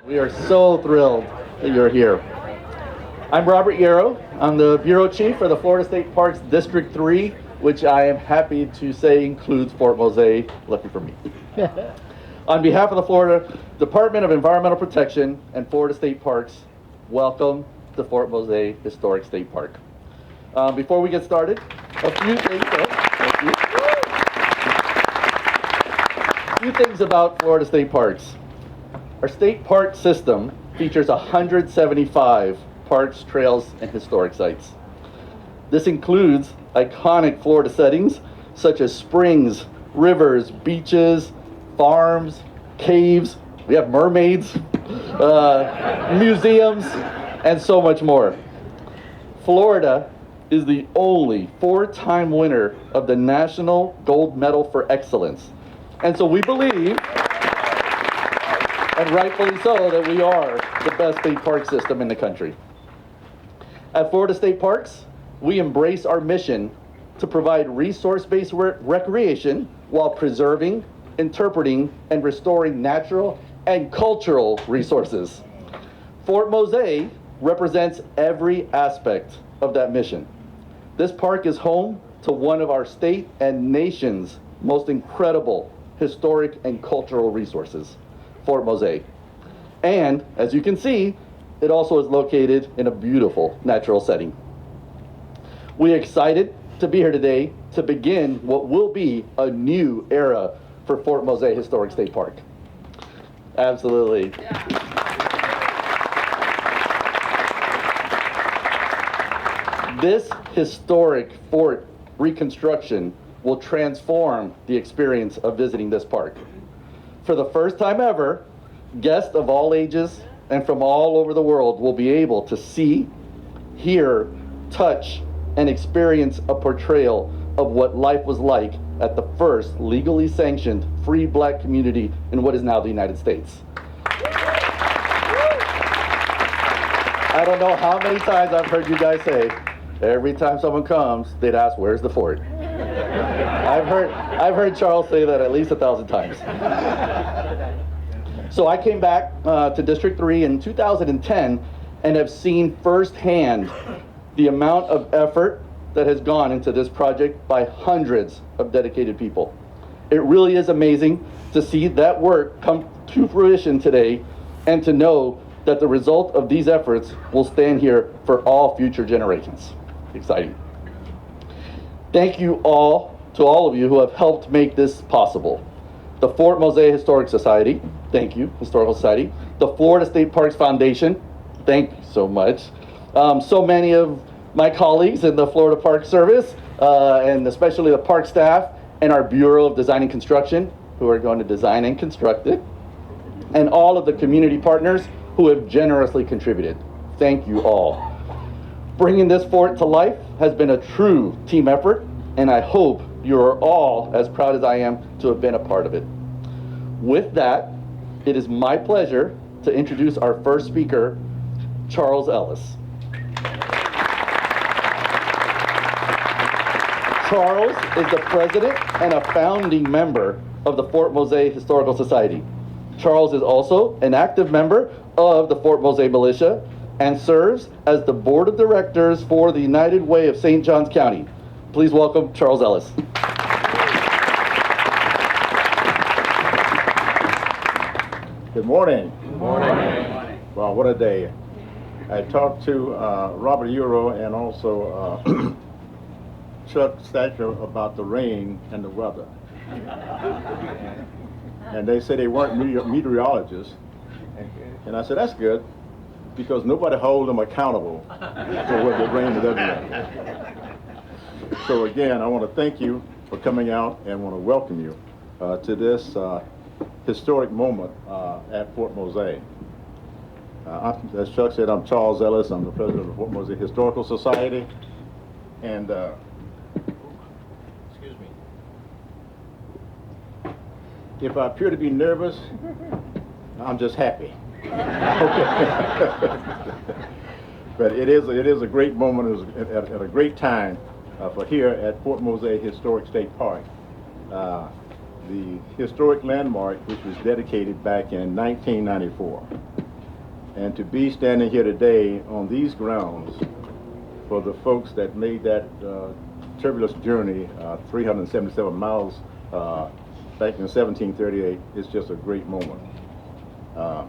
We are so thrilled that you're here. I'm Robert Yarrow. I'm the Bureau Chief for the Florida State Parks District 3, which I am happy to say includes Fort Mose, lucky for me. On behalf of the Florida Department of Environmental Protection and Florida State Parks, welcome to Fort Mose Historic State Park. Before we get started, a few things. Thank you. A few things about Florida State Parks. Our state park system features 175 parks, trails, and historic sites. This includes iconic Florida settings such as springs, rivers, beaches, farms, caves. We have mermaids, museums, and so much more. Florida is the only 4-time winner of the National Gold Medal for Excellence. And so we believe, and rightfully so, that we are the best state park system in the country. At Florida State Parks, we embrace our mission to provide resource-based recreation while preserving, interpreting, and restoring natural and cultural resources. Fort Mose represents every aspect of that mission. This park is home to one of our state and nation's most incredible historic and cultural resources, Fort Mose. And as you can see, it also is located in a beautiful natural setting. We're excited to be here today to begin what will be a new era for Fort Mose Historic State Park. Absolutely. This historic fort reconstruction will transform the experience of visiting this park. For the first time ever, guests of all ages and from all over the world will be able to see, hear, touch, and experience a portrayal of what life was like at the first legally sanctioned free black community in what is now the United States. I don't know how many times I've heard you guys say, every time someone comes, they'd ask, where's the fort? I've heard Charles say that at least 1,000 times. So I came back to District 3 in 2010 and have seen firsthand the amount of effort that has gone into this project by hundreds of dedicated people. It really is amazing to see that work come to fruition today and to know that the result of these efforts will stand here for all future generations. Exciting. Thank you all to all of you who have helped make this possible. The Fort Mose Historic Society, thank you, Historical Society. The Florida State Parks Foundation, thank you so much. So many of my colleagues in the Florida Park Service, and especially the park staff and our Bureau of Design and Construction, who are going to design and construct it, and all of the community partners who have generously contributed. Thank you all. Bringing this fort to life has been a true team effort, and I hope you are all as proud as I am to have been a part of it. With that, it is my pleasure to introduce our first speaker, Charles Ellis. Charles is the president and a founding member of the Fort Mose Historical Society. Charles is also an active member of the Fort Mose Militia and serves as the board of directors for the United Way of St. Johns County. Please welcome Charles Ellis. Good morning. Good morning. Well, what a day. I talked to Robert Yarrow and also Chuck Stature about the rain and the weather. And they said they weren't meteorologists. And I said, that's good, because nobody holds them accountable for whether it rains or doesn't rain. So again, I want to thank you for coming out and want to welcome you to this historic moment at Fort Mose. As Chuck said, I'm Charles Ellis. I'm the president of the Fort Mose Historical Society. And excuse me. If I appear to be nervous, I'm just happy. But it is a great moment at a great time for here at Fort Mose Historic State Park. The historic landmark, which was dedicated back in 1994. And to be standing here today on these grounds for the folks that made that turbulent journey, 377 miles back in 1738, is just a great moment. And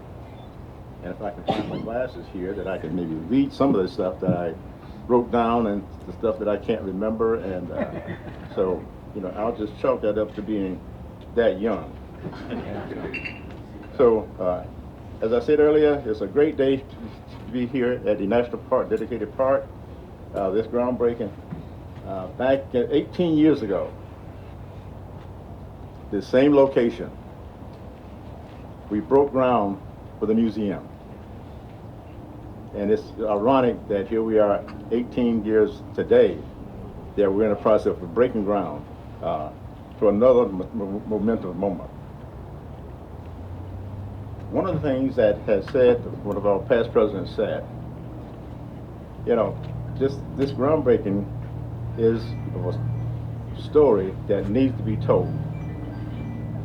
if I can find my glasses here, that I can maybe read some of the stuff that I wrote down and the stuff that I can't remember, and so, you know, I'll just chalk that up to being that young. So, as I said earlier, it's a great day to be here at the National Park, dedicated park. This groundbreaking. Back 18 years ago, the same location, we broke ground for the museum. And it's ironic that here we are 18 years today, that we're in the process of breaking ground for another momentous moment. One of the things that has said, one of our past presidents said, you know, this groundbreaking is a story that needs to be told.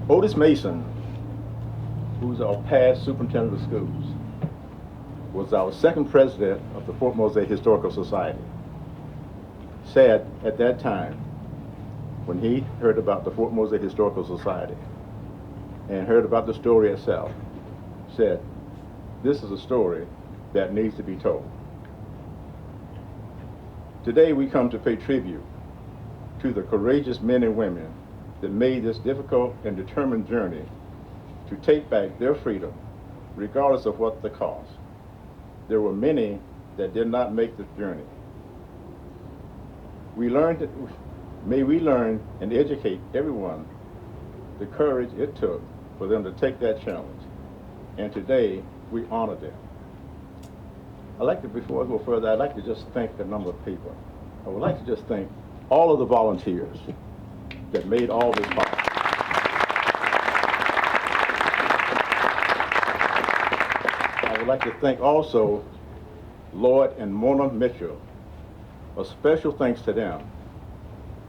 Otis Mason, who's our past superintendent of schools, was our second president of the Fort Mose Historical Society, said at that time, when he heard about the Fort Mose Historical Society and heard about the story itself, said, this is a story that needs to be told. Today we come to pay tribute to the courageous men and women that made this difficult and determined journey to take back their freedom, regardless of what the cost. There were many that did not make the journey. May we learn and educate everyone the courage it took for them to take that challenge. And today, we honor them. Before I go further, I'd like to just thank a number of people. I would like to just thank all of the volunteers that made all this possible. I would like to thank also Lloyd and Mona Mitchell. A special thanks to them.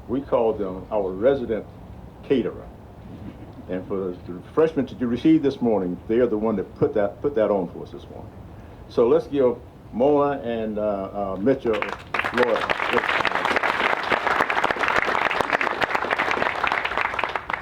We call them our resident caterer. And for the refreshment that you received this morning, they are the one that put that on for us this morning. So let's give Mona and Mitchell Lloyd.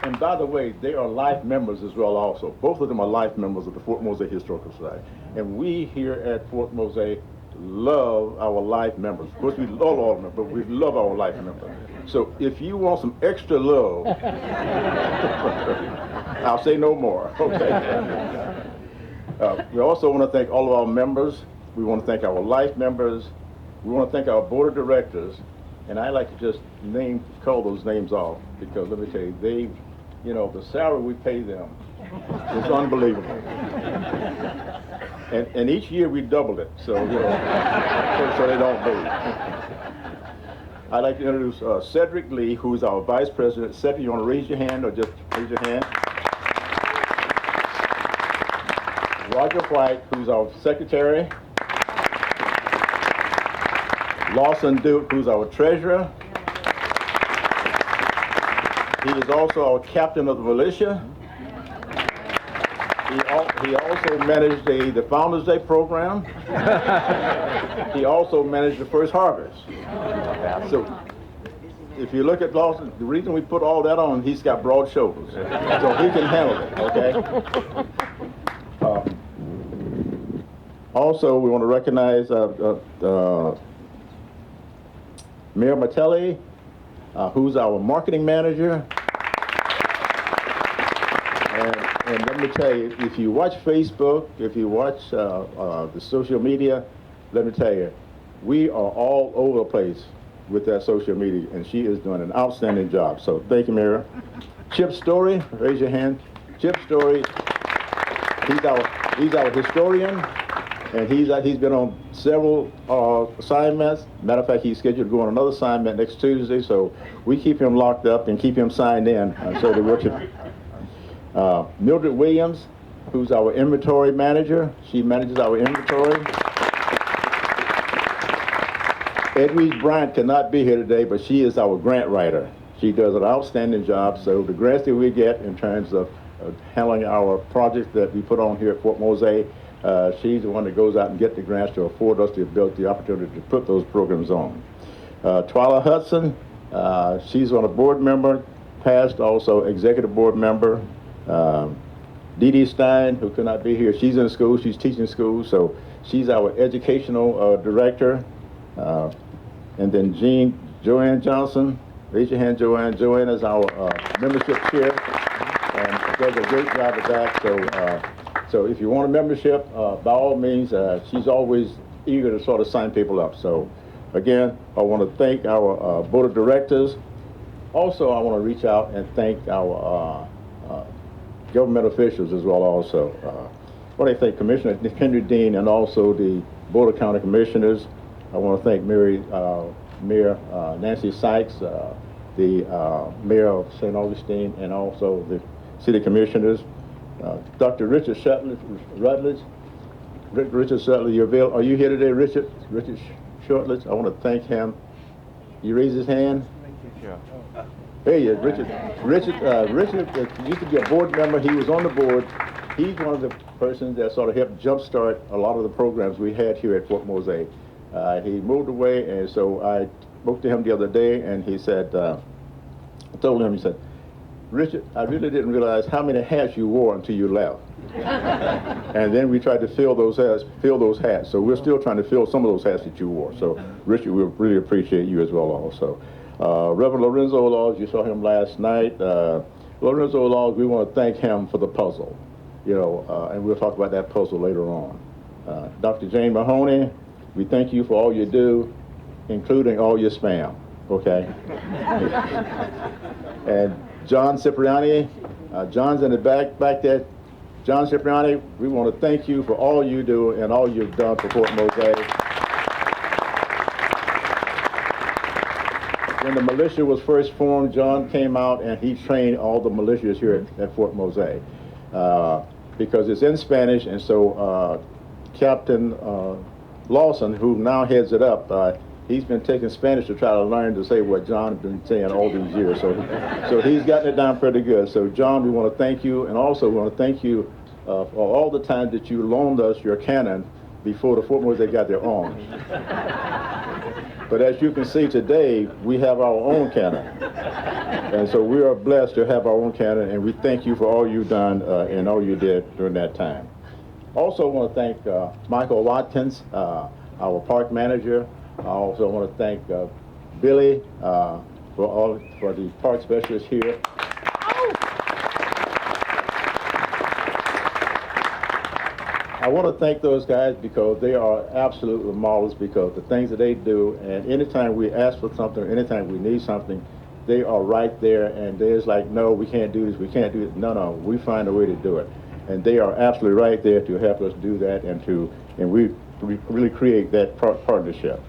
And by the way, they are life members as well also. Both of them are life members of the Fort Mose Historical Society. And we here at Fort Mose love our life members. Of course, we love all of them, but we love our life members. So if you want some extra love, I'll say no more, okay? We also want to thank all of our members. We want to thank our life members. We want to thank our board of directors. And I like to just call those names off, because let me tell you, the salary we pay them is unbelievable. And each year we double it, so so they don't lose. I'd like to introduce Cedric Lee, who's our vice president. Cedric, you want to raise your hand or just raise your hand? Roger White, who's our secretary. Lawson Duke, who's our treasurer. He is also our captain of the militia. He also managed the Founders Day program. He also managed the first harvest. So if you look at Lawson, the reason we put all that on, he's got broad shoulders. So he can handle it, okay? Also, we want to recognize Mayor Mattelli, who's our marketing manager. And let me tell you, if you watch Facebook, if you watch the social media, let me tell you, we are all over the place with that social media, and she is doing an outstanding job. So thank you, Mayor. Chip Story, raise your hand. Chip Story, he's our historian, and he's been on several assignments. Matter of fact, he's scheduled to go on another assignment next Tuesday, so we keep him locked up and keep him signed in so that we can. Mildred Williams, who's our inventory manager. She manages our inventory. Edwige Bryant cannot be here today, but she is our grant writer. She does an outstanding job, so the grants that we get in terms of handling our projects that we put on here at Fort Mose. She's the one that goes out and gets the grants to afford us the ability, the opportunity to put those programs on. Twyla Hudson, she's on a board member, past also executive board member. Dee Dee Stein, who could not be here, she's in school, she's teaching school, so she's our educational director. And then Joanne Johnson, raise your hand, Joanne. Joanne is our membership chair, and does a great job at that. So if you want a membership, by all means, she's always eager to sort of sign people up. So again, I want to thank our board of directors. Also, I want to reach out and thank our government officials as well also. I want to thank Commissioner Henry Dean and also the Board of County Commissioners. I want to thank Mayor Nancy Sykes, the Mayor of St. Augustine, and also the City Commissioners. Dr. Richard Rutledge. Richard Rutledge, are you here today, Richard? Richard Shortledge, I want to thank him. You raise his hand? There he is, Richard. Richard used to be a board member. He was on the board. He's one of the persons that sort of helped jumpstart a lot of the programs we had here at Fort Mose. He moved away, and so I spoke to him the other day, and he said, I told him, he said, Richard, I really didn't realize how many hats you wore until you left. And then we tried to fill those hats. So we're still trying to fill some of those hats that you wore. So Richard, we really appreciate you as well also. Reverend Lorenzo Laws, you saw him last night. Lorenzo Laws, we want to thank him for the puzzle, and we'll talk about that puzzle later on. Dr. Jane Mahoney, we thank you for all you do, including all your spam, okay? And John Cipriani, John's in the back there. John Cipriani, we want to thank you for all you do and all you've done for Fort Mose. When the militia was first formed, John came out and he trained all the militias here at Fort Mose because it's in Spanish, and so Captain Lawson, who now heads it up, he's been taking Spanish to try to learn to say what John has been saying all these years. So he's gotten it down pretty good. So John, we want to thank you, and also we want to thank you for all the time that you loaned us your cannon before the Fort Mose got their own. But as you can see today, we have our own cannon. And so we are blessed to have our own cannon, and we thank you for all you've done and all you did during that time. Also want to thank Michael Watkins, our park manager. I also want to thank Billy for the park specialist here. I want to thank those guys because they are absolutely marvelous, because the things that they do, and anytime we ask for something, or anytime we need something, they are right there, and they're just like, no, we can't do this, we can't do it. No, we find a way to do it. And they are absolutely right there to help us do that, and we really create that partnership.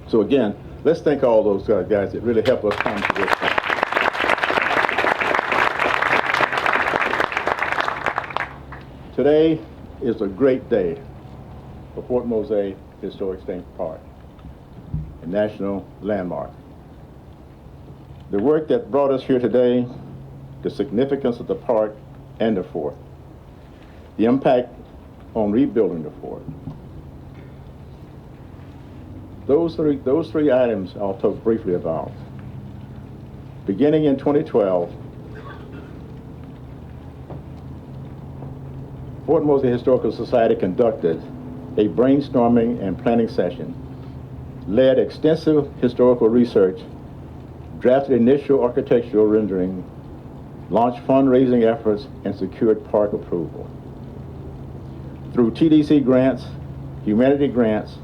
So again, let's thank all those guys that really help us come to this point. Today is a great day for Fort Mose Historic State Park, a national landmark. The work that brought us here today, the significance of the park and the fort, the impact on rebuilding the fort. Those three items I'll talk briefly about. Beginning in 2012, Fort Mose Historical Society conducted a brainstorming and planning session, led extensive historical research, drafted initial architectural rendering, launched fundraising efforts, and secured park approval. Through TDC grants, humanity grants,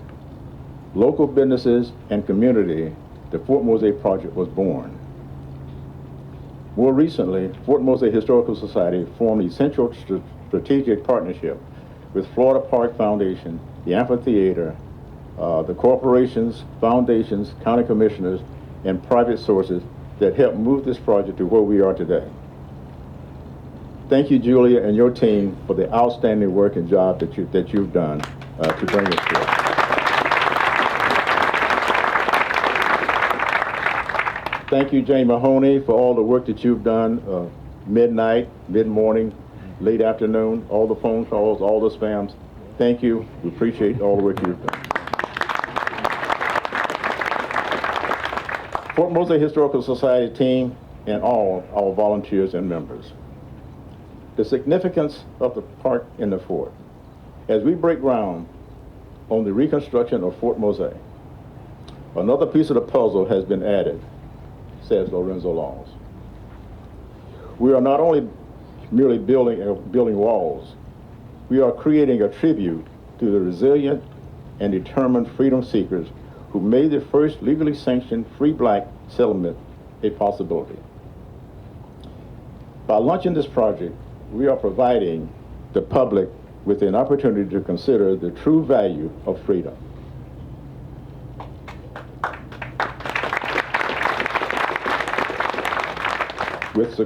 local businesses, and community, the Fort Mose project was born. More recently, Fort Mose Historical Society formed essential strategic partnership with Florida Park Foundation, the Amphitheatre, the corporations, foundations, county commissioners, and private sources that helped move this project to where we are today. Thank you, Julia, and your team for the outstanding work and job that you've done to bring us here. Thank you, Jane Mahoney, for all the work that you've done midnight, mid-morning, late afternoon, all the phone calls, all the spams. Thank you. We appreciate all the work you've done. Fort Mose Historical Society team and all our volunteers and members. The significance of the park in the fort. As we break ground on the reconstruction of Fort Mose, another piece of the puzzle has been added, says Lorenzo Laws. We are not only merely building walls, we are creating a tribute to the resilient and determined freedom seekers who made the first legally sanctioned free black settlement a possibility. By launching this project, we are providing the public with an opportunity to consider the true value of freedom. With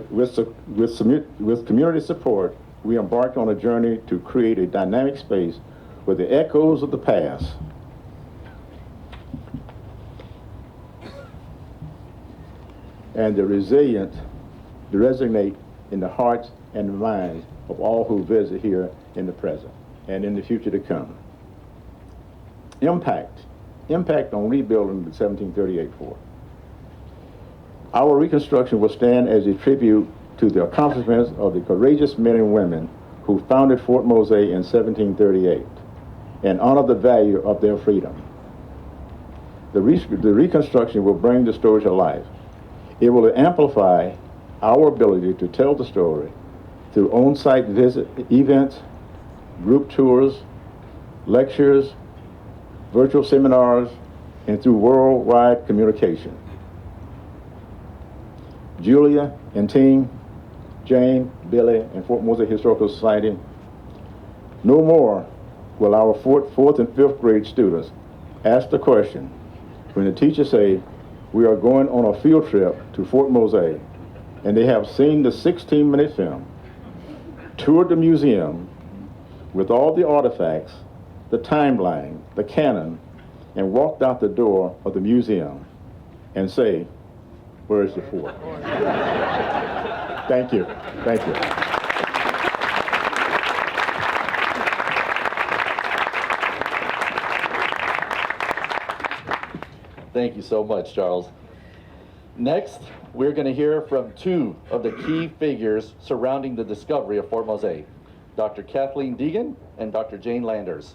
community support, we embarked on a journey to create a dynamic space where the echoes of the past and the resilient resonate in the hearts and the minds of all who visit here in the present and in the future to come. Impact on rebuilding the 1738 fort. Our reconstruction will stand as a tribute to the accomplishments of the courageous men and women who founded Fort Mose in 1738 and honor the value of their freedom. The reconstruction will bring the story to life. It will amplify our ability to tell the story through on-site visit events, group tours, lectures, virtual seminars, and through worldwide communication. Julia and team, Jane, Billy, and Fort Mose Historical Society, no more will our fourth and fifth grade students ask the question when the teachers say, we are going on a field trip to Fort Mose, and they have seen the 16-minute film, toured the museum with all the artifacts, the timeline, the canon, and walked out the door of the museum and say, where is the fort? Thank you. Thank you. Thank you so much, Charles. Next, we're going to hear from two of the key figures surrounding the discovery of Fort Mose, Dr. Kathleen Deegan and Dr. Jane Landers.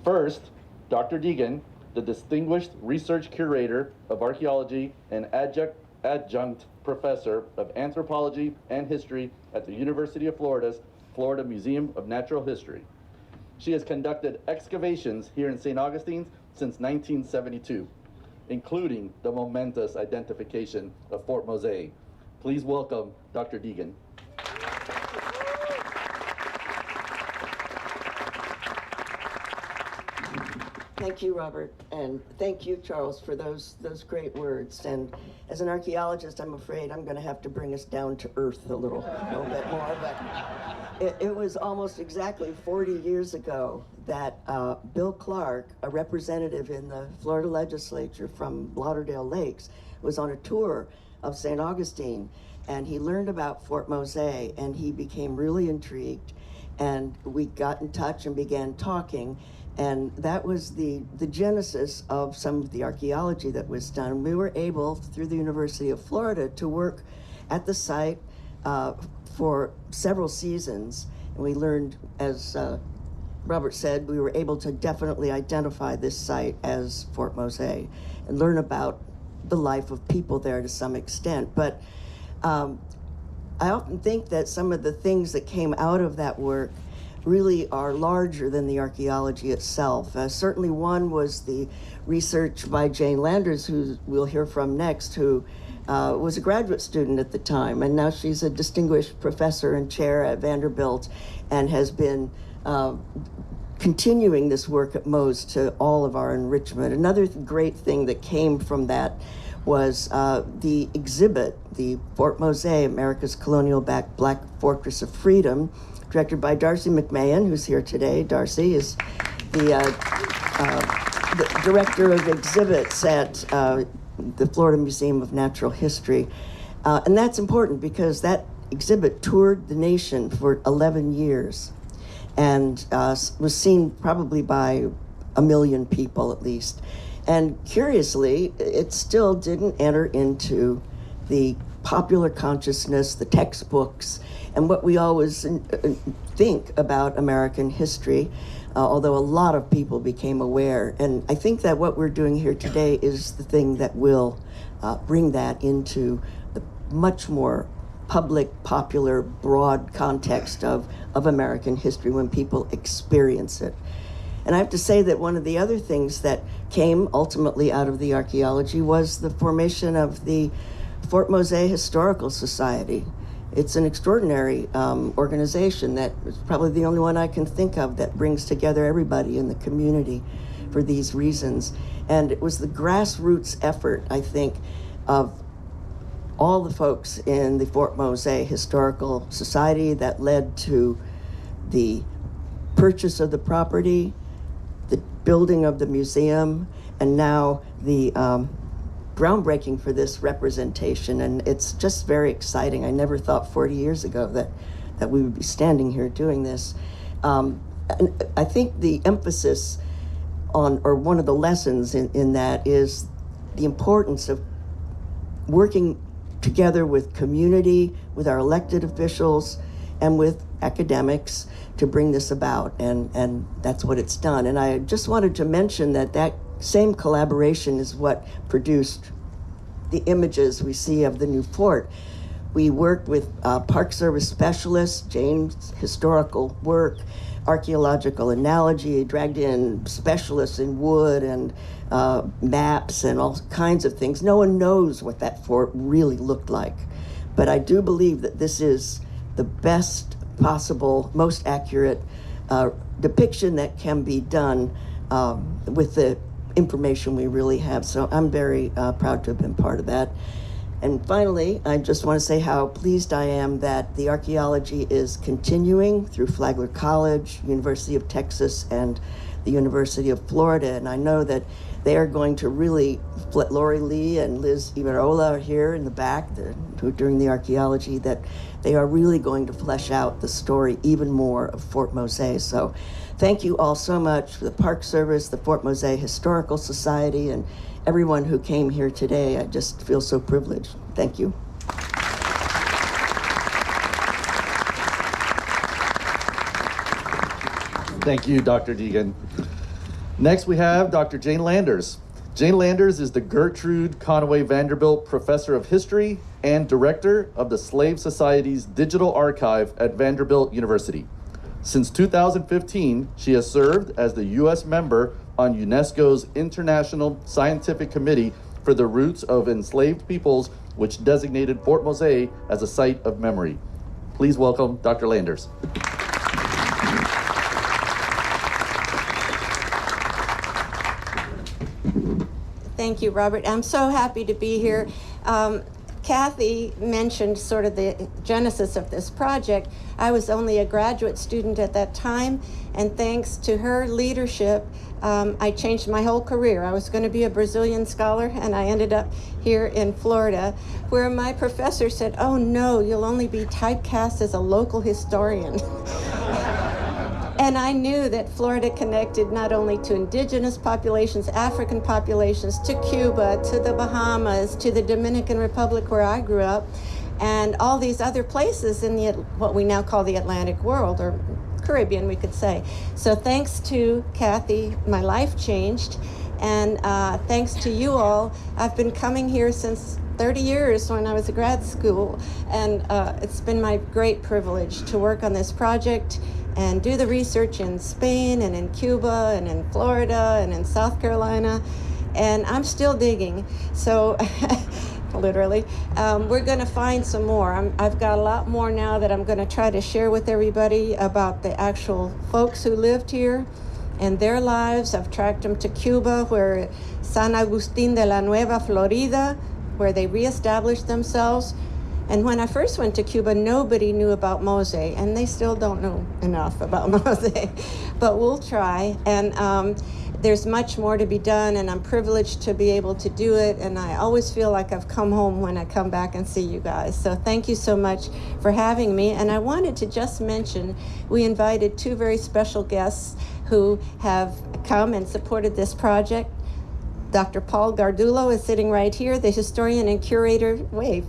First, Dr. Deegan, the Distinguished Research Curator of Archaeology and Adjunct Professor of Anthropology and History at the University of Florida's Florida Museum of Natural History. She has conducted excavations here in St. Augustine since 1972, including the momentous identification of Fort Mose. Please welcome Dr. Deegan. Thank you, Robert, and thank you, Charles, for those great words. And as an archaeologist, I'm afraid I'm going to have to bring us down to earth a little bit more. But it was almost exactly 40 years ago that Bill Clark, a representative in the Florida legislature from Lauderdale Lakes, was on a tour of St. Augustine, and he learned about Fort Mose, and he became really intrigued, and we got in touch and began talking. And that was the genesis of some of the archaeology that was done. We were able, through the University of Florida, to work at the site for several seasons. And we learned, as Robert said, we were able to definitely identify this site as Fort Mose and learn about the life of people there to some extent. But I often think that some of the things that came out of that work really are larger than the archaeology itself. Certainly one was the research by Jane Landers, who we'll hear from next, who was a graduate student at the time, and now she's a distinguished professor and chair at Vanderbilt and has been continuing this work at Mose to all of our enrichment. Another great thing that came from that was the exhibit, the Fort Mose, America's Colonial Black Fortress of Freedom, directed by Darcy McMahon, who's here today. Darcy is the director of exhibits at the Florida Museum of Natural History. And that's important because that exhibit toured the nation for 11 years and was seen probably by 1 million people at least. And curiously, it still didn't enter into the popular consciousness, the textbooks, and what we always think about American history, although a lot of people became aware. And I think that what we're doing here today is the thing that will bring that into the much more public, popular, broad context of American history when people experience it. And I have to say that one of the other things that came ultimately out of the archaeology was the formation of the Fort Mose Historical Society. It's an extraordinary organization that is probably the only one I can think of that brings together everybody in the community for these reasons. And it was the grassroots effort, I think, of all the folks in the Fort Mose Historical Society that led to the purchase of the property, the building of the museum, and now the groundbreaking for this representation. And it's just very exciting. I never thought 40 years ago that we would be standing here doing this. And I think the emphasis on, or one of the lessons in that is the importance of working together with community, with our elected officials, and with academics to bring this about, and that's what it's done. And I just wanted to mention that same collaboration is what produced the images we see of the new fort. We worked with Park Service specialists, Jane's historical work, archaeological analogy, dragged in specialists in wood and maps and all kinds of things. No one knows what that fort really looked like. But I do believe that this is the best possible, most accurate depiction that can be done with the information we really have. So I'm very proud to have been part of that. And finally, I just want to say how pleased I am that the archaeology is continuing through Flagler College, University of Texas, and the University of Florida. And I know that they are going to really, Lori Lee and Liz Iberola are here in the back who are doing the archaeology, that they are really going to flesh out the story even more of Fort Mose. So thank you all so much for the Park Service, the Fort Mose Historical Society, and everyone who came here today. I just feel so privileged. Thank you. Thank you, Dr. Deegan. Next, we have Dr. Jane Landers. Jane Landers is the Gertrude Conway Vanderbilt Professor of History and Director of the Slave Society's Digital Archive at Vanderbilt University. Since 2015, she has served as the U.S. member on UNESCO's International Scientific Committee for the Roots of Enslaved Peoples, which designated Fort Mose as a site of memory. Please welcome Dr. Landers. Thank you, Robert. I'm so happy to be here. Kathy mentioned sort of the genesis of this project. I was only a graduate student at that time, and thanks to her leadership, I changed my whole career. I was going to be a Brazilian scholar, and I ended up here in Florida, where my professor said, "Oh no, you'll only be typecast as a local historian." And I knew that Florida connected not only to indigenous populations, African populations, to Cuba, to the Bahamas, to the Dominican Republic where I grew up, and all these other places in what we now call the Atlantic world, or Caribbean, we could say. So thanks to Kathy, my life changed, and thanks to you all, I've been coming here since 30 years when I was at grad school, and it's been my great privilege to work on this project and do the research in Spain and in Cuba and in Florida and in South Carolina, and I'm still digging. So literally, we're going to find some more. I've got a lot more now that I'm going to try to share with everybody about the actual folks who lived here and their lives. I've tracked them to Cuba, where San Agustin de la Nueva Florida, where they reestablished themselves. And when I first went to Cuba, nobody knew about Mose, and they still don't know enough about Mose, but we'll try. And there's much more to be done, and I'm privileged to be able to do it, and I always feel like I've come home when I come back and see you guys. So thank you so much for having me. And I wanted to just mention, we invited two very special guests who have come and supported this project. Dr. Paul Gardulo is sitting right here, the historian and curator, wave.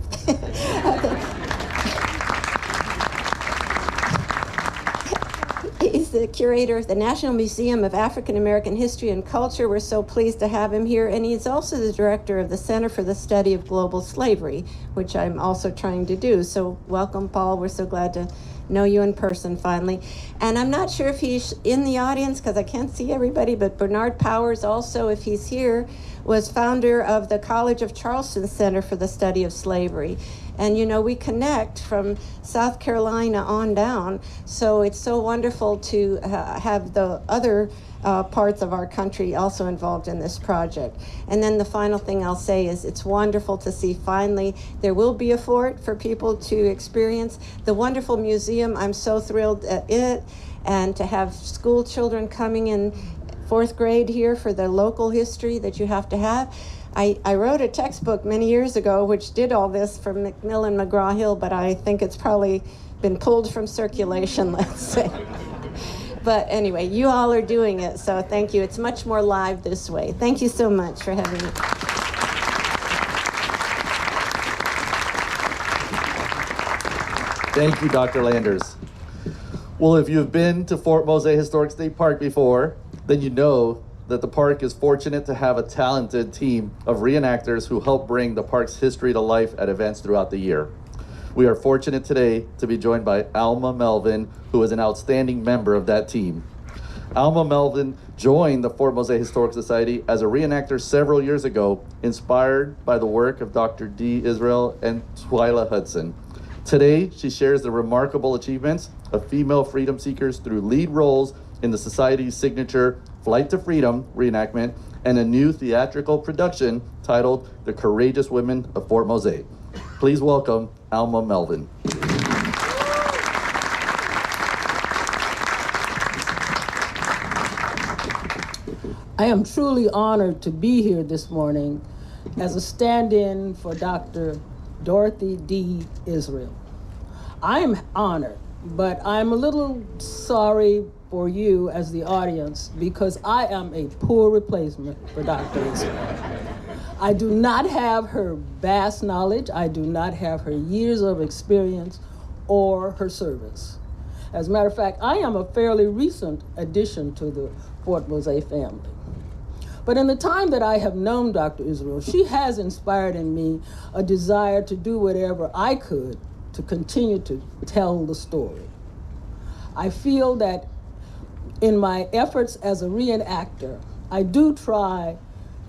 He's the curator of the National Museum of African American History and Culture. We're so pleased to have him here. And he's also the director of the Center for the Study of Global Slavery, which I'm also trying to do. So welcome, Paul. We're so glad to know you in person finally. And I'm not sure if he's in the audience because I can't see everybody, but Bernard Powers also, if he's here, was founder of the College of Charleston Center for the Study of Slavery. And you know, we connect from South Carolina on down, so it's so wonderful to have the other parts of our country also involved in this project. And then the final thing I'll say is it's wonderful to see finally there will be a fort for people to experience. The wonderful museum, I'm so thrilled at it, and to have school children coming in 4th grade here for the local history that you have to have. I wrote a textbook many years ago which did all this from Macmillan McGraw-Hill, but I think it's probably been pulled from circulation, let's say. But anyway, you all are doing it, so thank you. It's much more live this way. Thank you so much for having me. Thank you, Dr. Landers. Well, if you've been to Fort Mose Historic State Park before, then you know that the park is fortunate to have a talented team of reenactors who help bring the park's history to life at events throughout the year. We are fortunate today to be joined by Alma Melvin, who is an outstanding member of that team. Alma Melvin joined the Fort Mose Historical Society as a reenactor several years ago, inspired by the work of Dr. D. Israel and Twyla Hudson. Today, she shares the remarkable achievements of female freedom seekers through lead roles in the Society's signature Flight to Freedom reenactment and a new theatrical production titled The Courageous Women of Fort Mose. Please welcome Alma Melvin. I am truly honored to be here this morning as a stand-in for Dr. Dorothy D. Israel. I am honored, but I'm a little sorry for you as the audience because I am a poor replacement for Dr. Israel. I do not have her vast knowledge. I do not have her years of experience or her service. As a matter of fact, I am a fairly recent addition to the Fort Mose family. But in the time that I have known Dr. Israel, she has inspired in me a desire to do whatever I could to continue to tell the story. I feel that in my efforts as a reenactor, I do try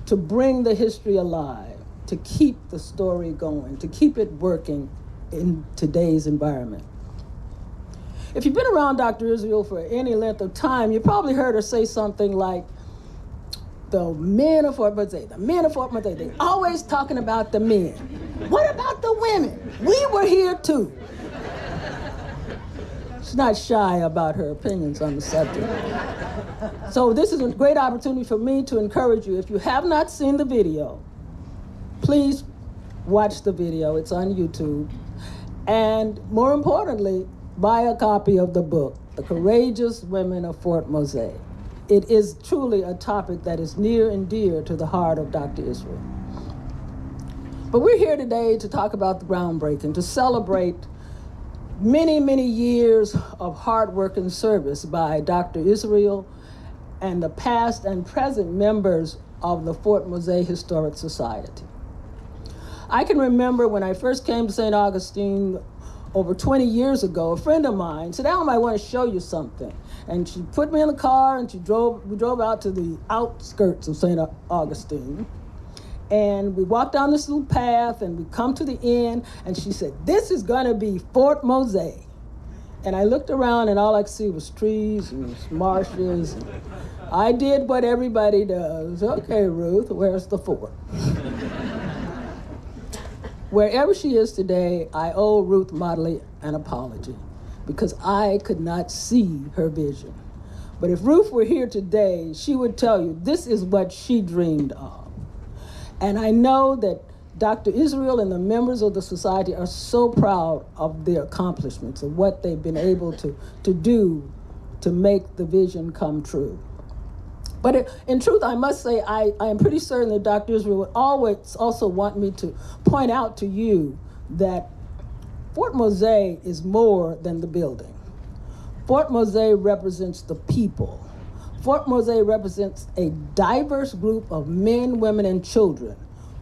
to bring the history alive, to keep the story going, to keep it working in today's environment. If you've been around Dr. Israel for any length of time, you probably heard her say something like, the men of Fort Mose, the men of Fort Mose, they're always talking about the men. What about the women? We were here too. She's not shy about her opinions on the subject. So this is a great opportunity for me to encourage you. If you have not seen the video, please watch the video. It's on YouTube. And more importantly, buy a copy of the book, The Courageous Women of Fort Mose. It is truly a topic that is near and dear to the heart of Dr. Israel. But we're here today to talk about the groundbreaking, to celebrate many, many years of hard work and service by Dr. Israel and the past and present members of the Fort Mose Historical Society. I can remember when I first came to St. Augustine over 20 years ago, a friend of mine said, Alma, I want to show you something. And she put me in the car and we drove out to the outskirts of St. Augustine. And we walked down this little path and we come to the end and she said, this is gonna be Fort Mose. And I looked around and all I could see was trees and marshes. And I did what everybody does. Okay, Ruth, where's the fort? Wherever she is today, I owe Ruth Motley an apology because I could not see her vision. But if Ruth were here today, she would tell you this is what she dreamed of. And I know that Dr. Israel and the members of the society are so proud of their accomplishments, of what they've been able to do to make the vision come true. But in truth, I must say, I am pretty certain that Dr. Israel would always also want me to point out to you that Fort Mose is more than the building. Fort Mose represents the people. Fort Mose represents a diverse group of men, women, and children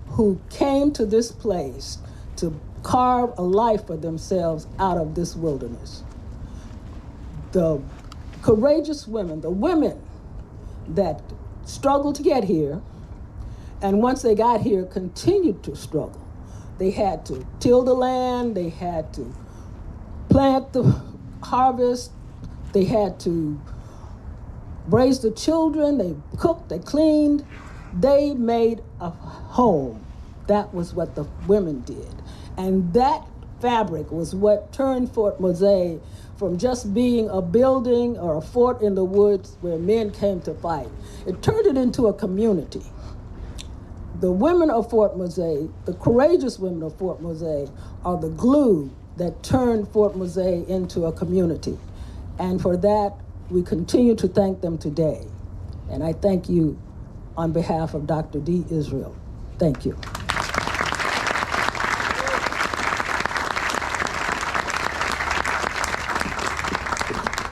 who came to this place to carve a life for themselves out of this wilderness. The courageous women, the women that struggled to get here, and once they got here, continued to struggle. They had to till the land, they had to plant the harvest, they had to raise the children, they cooked, they cleaned, they made a home. That was what the women did. And that fabric was what turned Fort Mose from just being a building or a fort in the woods where men came to fight. It turned it into a community. The women of Fort Mose, the courageous women of Fort Mose, are the glue that turned Fort Mose into a community. And for that, we continue to thank them today. And I thank you on behalf of Dr. D. Israel. Thank you.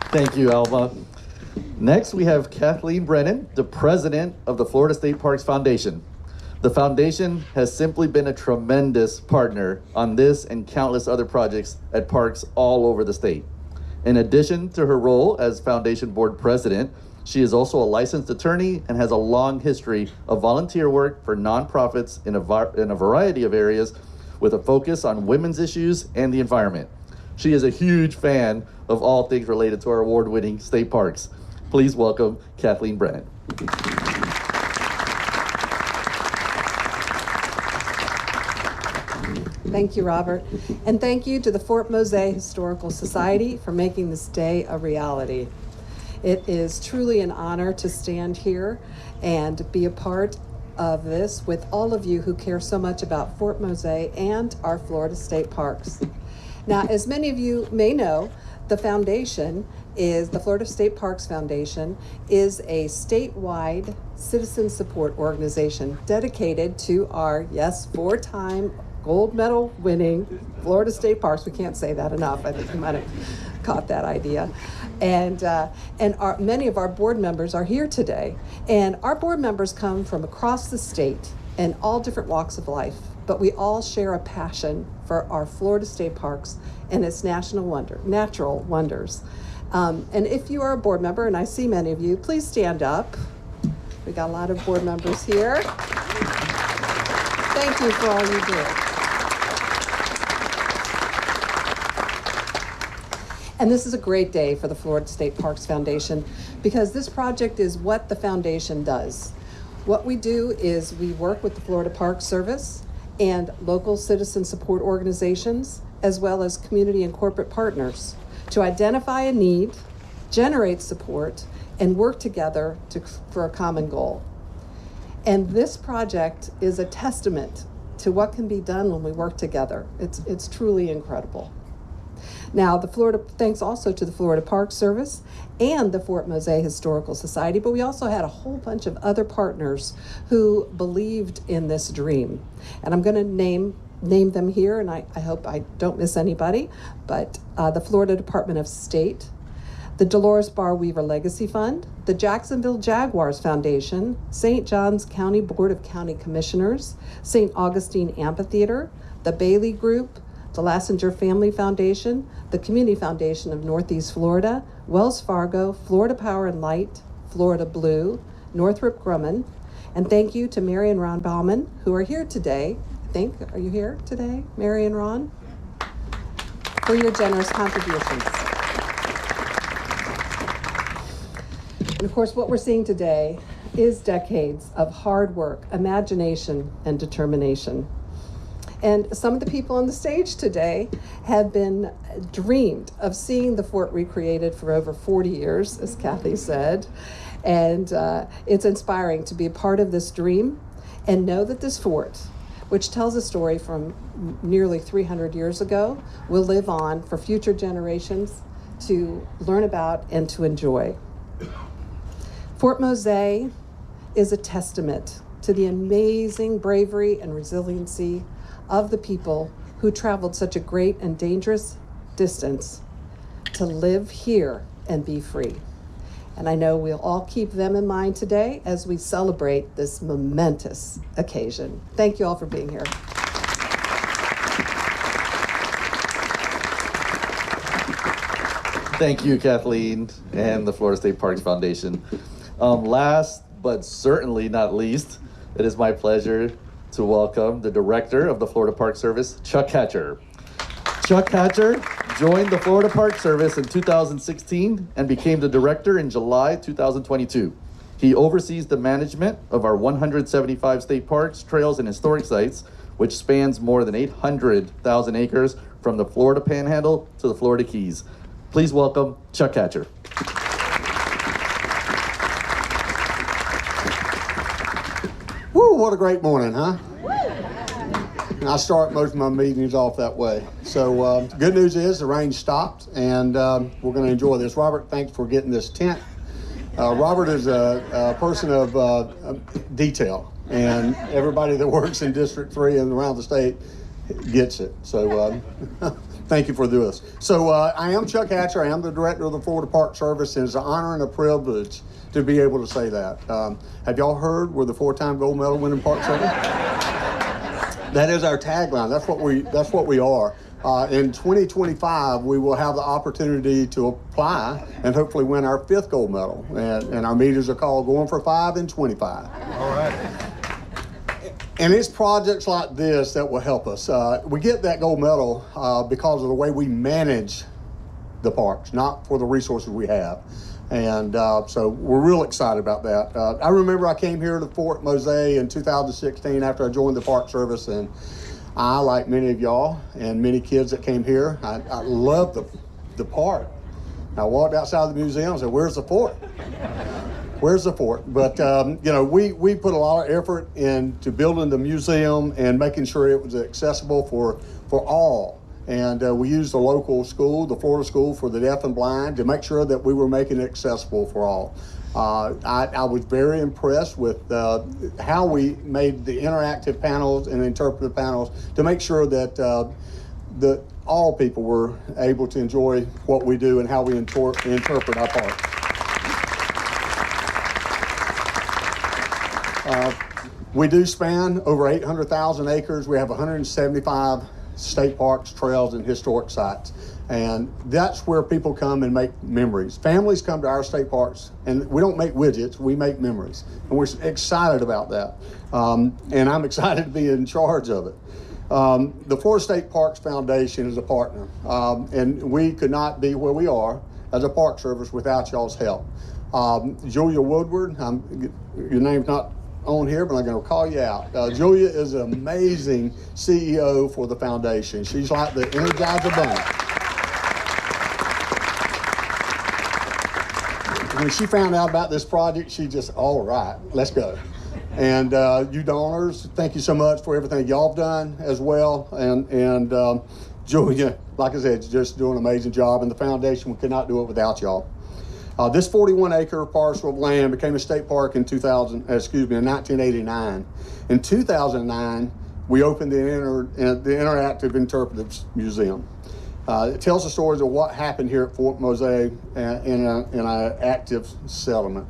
Thank you, Alma. Next, we have Kathleen Brennan, the president of the Florida State Parks Foundation. The foundation has simply been a tremendous partner on this and countless other projects at parks all over the state. In addition to her role as foundation board president, she is also a licensed attorney and has a long history of volunteer work for nonprofits in a variety of areas with a focus on women's issues and the environment. She is a huge fan of all things related to our award-winning state parks. Please welcome Kathleen Brennan. Thank you, Robert. And thank you to the Fort Mose Historical Society for making this day a reality. It is truly an honor to stand here and be a part of this with all of you who care so much about Fort Mose and our Florida State Parks. Now, as many of you may know, the foundation is, the Florida State Parks Foundation is a statewide citizen support organization dedicated to our, yes, 4-time gold medal winning Florida State Parks. We can't say that enough. I think you might have caught that idea. And many of our board members are here today. And our board members come from across the state and all different walks of life, but we all share a passion for our Florida State Parks and its natural wonders. And if you are a board member, and I see many of you, please stand up. We got a lot of board members here. Thank you for all you do. And this is a great day for the Florida State Parks Foundation because this project is what the foundation does. What we do is we work with the Florida Park Service and local citizen support organizations, as well as community and corporate partners, to identify a need, generate support, and work together for a common goal. And this project is a testament to what can be done when we work together. It's truly incredible. Now, thanks also to the Florida Park Service and the Fort Mose Historical Society, but we also had a whole bunch of other partners who believed in this dream. And I'm going to name them here, and I hope I don't miss anybody, but the Florida Department of State, the Delores Barr Weaver Legacy Fund, the Jacksonville Jaguars Foundation, St. John's County Board of County Commissioners, St. Augustine Amphitheatre, the Bailey Group, the Lassinger Family Foundation, the Community Foundation of Northeast Florida, Wells Fargo, Florida Power and Light, Florida Blue, Northrop Grumman, and thank you to Mary and Ron Bauman, who are here today. Are you here today, Mary and Ron? For your generous contributions. And of course, what we're seeing today is decades of hard work, imagination, and determination. And some of the people on the stage today have been dreamed of seeing the fort recreated for over 40 years, as Kathy said. And it's inspiring to be a part of this dream and know that this fort, which tells a story from nearly 300 years ago, will live on for future generations to learn about and to enjoy. Fort Mose is a testament to the amazing bravery and resiliency of the people who traveled such a great and dangerous distance to live here and be free. And I know we'll all keep them in mind today as we celebrate this momentous occasion. Thank you all for being here. Thank you, Kathleen, and the Florida State Parks Foundation. Last but certainly not least, it is my pleasure to welcome the director of the Florida Park Service, Chuck Hatcher. Chuck Hatcher joined the Florida Park Service in 2016 and became the director in July 2022. He oversees the management of our 175 state parks, trails, and historic sites, which spans more than 800,000 acres from the Florida Panhandle to the Florida Keys. Please welcome Chuck Hatcher. Woo, what a great morning, huh? I start most of my meetings off that way. So good news is the rain stopped, and we're going to enjoy this. Robert, thanks for getting this tent. Robert is a person of detail, and everybody that works in District 3 and around the state gets it. So thank you for this. So I am Chuck Hatcher. I am the director of the Florida Park Service, and it's an honor and a privilege to be able to say that. Have y'all heard we're the 4-time gold medal winning Park Service? That is our tagline. That's what we are. In 2025, we will have the opportunity to apply and hopefully win our 5th gold medal. And our meetings are called Going for 5 and 25. All right. And it's projects like this that will help us. We get that gold medal because of the way we manage the parks, not for the resources we have. And so we're real excited about that. I remember I came here to Fort Mose in 2016 after I joined the Park Service, and I, like many of y'all and many kids that came here, I loved the park. I walked outside the museum and said, "Where's the fort? Where's the fort?" But we put a lot of effort into building the museum and making sure it was accessible for all. And we used the local school, the Florida School for the Deaf and Blind, to make sure that we were making it accessible for all. I was very impressed with how we made the interactive panels and interpretive panels to make sure that all people were able to enjoy what we do and how we interpret our parks. We do span over 800,000 acres. We have 175 state parks, trails, and historic sites. And that's where people come and make memories. Families come to our state parks, and we don't make widgets, we make memories. And we're excited about that. And I'm excited to be in charge of it. The Florida State Parks Foundation is a partner. And we could not be where we are as a park service without y'all's help. Julia Woodward, your name's not on here, but I'm going to call you out. Julia is an amazing CEO for the foundation. She's like the Energizer Bunny. When she found out about this project, she just, all right, let's go. And you donors, thank you so much for everything y'all have done as well. And Julia, like I said, is just doing an amazing job. And the foundation, we could not do it without y'all. This 41-acre parcel of land became a state park in 1989. In 2009, we opened the Interactive Interpretives Museum. It tells the stories of what happened here at Fort Mose in an active settlement.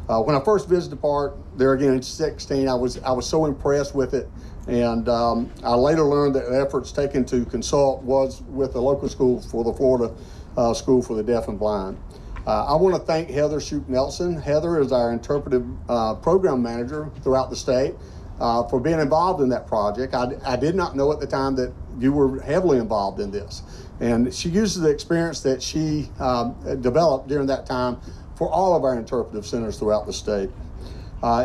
When I first visited the park, there again in 2016, I was so impressed with it. And I later learned that the efforts taken to consult was with the local school for the Florida School for the Deaf and Blind. I want to thank Heather Shoup Nelson. Heather is our interpretive program manager throughout the state for being involved in that project. I did not know at the time that you were heavily involved in this. And she uses the experience that she developed during that time for all of our interpretive centers throughout the state.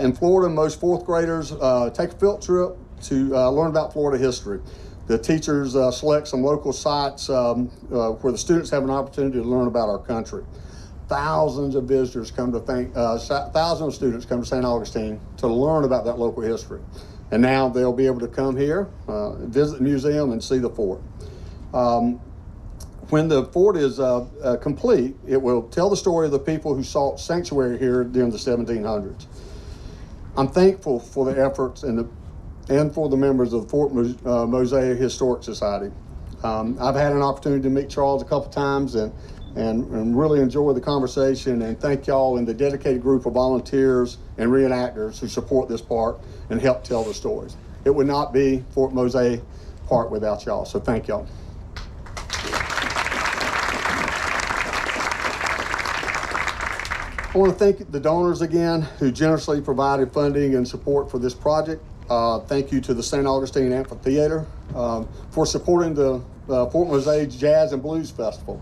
In Florida, most 4th graders take a field trip to learn about Florida history. The teachers select some local sites where the students have an opportunity to learn about our country. Thousands of visitors come to thousands of students come to St. Augustine to learn about that local history. And now they'll be able to come here, visit the museum, and see the fort. When the fort is complete, it will tell the story of the people who sought sanctuary here during the 1700s. I'm thankful for the efforts and for the members of the Fort Mose Historical Society. I've had an opportunity to meet Charles a couple times and really enjoy the conversation, and thank y'all and the dedicated group of volunteers and reenactors who support this park and help tell the stories. It would not be Fort Mose Park without y'all, so thank y'all. I want to thank the donors again who generously provided funding and support for this project. Thank you to the St. Augustine Amphitheatre for supporting the Fort Mose Jazz and Blues Festival.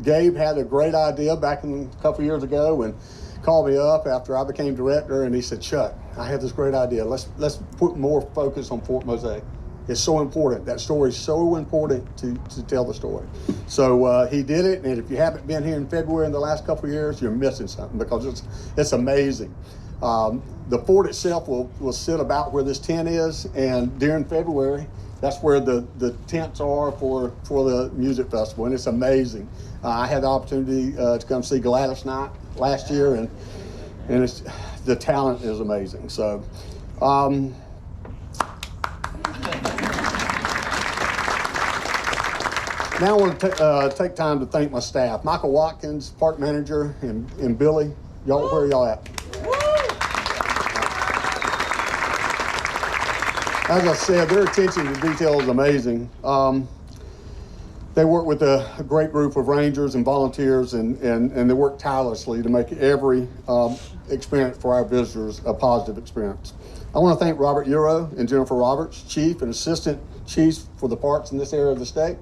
Gabe had a great idea back a couple years ago and called me up after I became director, and he said, Chuck, I have this great idea. Let's put more focus on Fort Mose. It's so important. That story is so important to tell the story. So he did it, and if you haven't been here in February in the last couple of years, you're missing something because it's amazing. The fort itself will sit about where this tent is, and during February, that's where the tents are for the music festival, and it's amazing. I had the opportunity to come see Gladys Knight last year, and the talent is amazing. So. Now I want to take time to thank my staff. Michael Watkins, park manager, and Billy. Y'all, where are y'all at? As I said, their attention to detail is amazing. They work with a great group of rangers and volunteers, and they work tirelessly to make every experience for our visitors a positive experience. I want to thank Robert Euro and Jennifer Roberts, chief and assistant chiefs for the parks in this area of the state.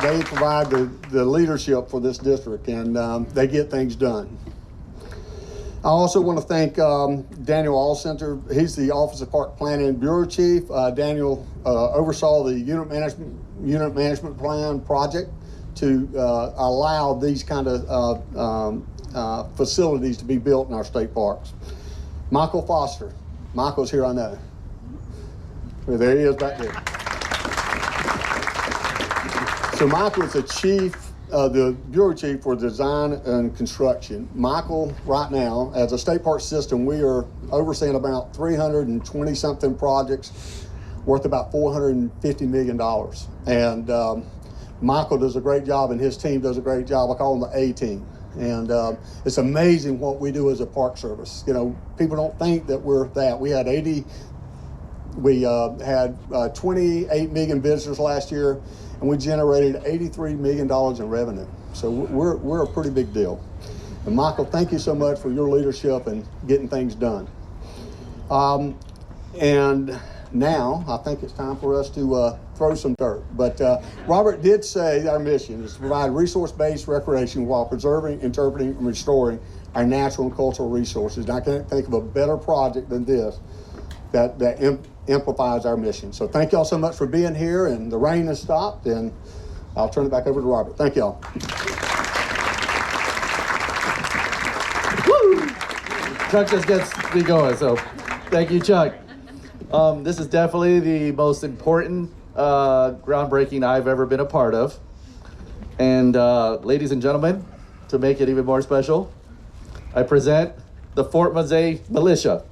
They provide the leadership for this district, and they get things done. I also want to thank Daniel Allcenter. He's the Office of Park Planning and Bureau Chief. Daniel oversaw the unit management plan project to allow these kind of facilities to be built in our state parks. Michael Foster. Michael's here, I know. There he is back there. So Michael is the Bureau Chief for Design and Construction. Michael, right now, as a state park system, we are overseeing about 320-something projects worth about $450 million. And Michael does a great job, and his team does a great job. I call them the A-team. And it's amazing what we do as a park service. You know, people don't think that we're that. We had 28 million visitors last year, and we generated $83 million in revenue. So we're a pretty big deal. And Michael, thank you so much for your leadership and getting things done. And now I think it's time for us to throw some dirt. But Robert did say our mission is to provide resource-based recreation while preserving, interpreting, and restoring our natural and cultural resources. And I can't think of a better project than this that amplifies our mission. So thank y'all so much for being here, and the rain has stopped, and I'll turn it back over to Robert. Thank y'all. Woo! Chuck just gets me going, so thank you, Chuck. This is definitely the most important groundbreaking I've ever been a part of. And ladies and gentlemen, to make it even more special, I present the Fort Mose Militia.